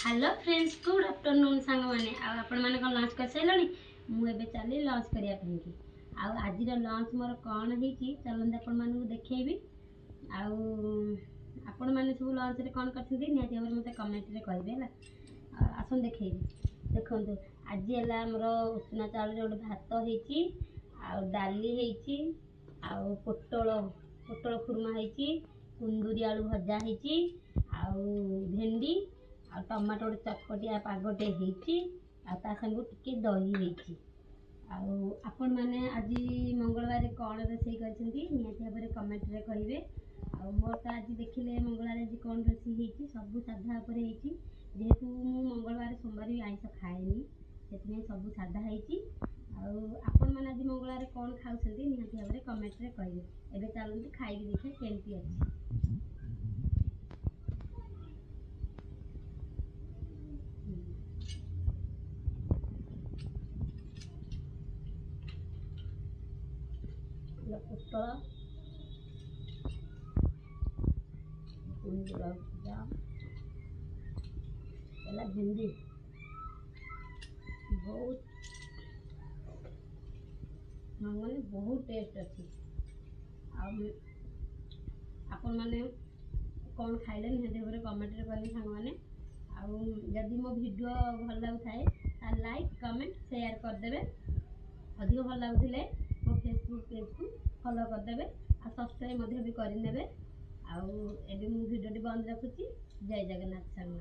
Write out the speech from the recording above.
Hello friends good afternoon सांग मैंने आपण मैंने कौन लंच कर सारे मुझे चली लंच करने आज लंच मोर कौन हो चलते आपण मानक देखी आपण मैंने सब लंच रे कौन कर निहती भाव मत कमेंट रे कहे आसन देखे देखो आज है मोर उषुना चाउल गोटे भात हो डाली पोटल पोटल खुरमा हो कुंदूरी आलू भजा हो भेंडी आ टमाटो गोटे चटपटिया पागटे हो टे दही हो आपण मैंने आज मंगलवार कौन रोषे करती भाव कमेंट रे कहे मोर तो आज देखिले मंगलवार आज कौन रोषे सब साधा उपर जेहेतु मु मंगलवार सोमवार भी आइंस खाएनी से सब साधा आपण मैंने आज मंगलवार कौन खाऊँ निहती भाव कमेंट रे कहे एबे चलते खाई देखिए केमती अच्छी पोटल कुंदूरा भजा भेंडी बहुत मैंने बहुत टेस्ट अच्छी आपण मैंने कौन खाइले निहती भाव कमेंट रे कहले सांग मैंने जदि मो वीडियो भल लगुए लाइक कमेंट शेयर करदे अधिक भल लगुले मो फेसबुक पेज को फॉलो करदे आ सब्सक्राइब भी करदे आ वीडियो बंद रखुची। जय जगन्नाथ सांग।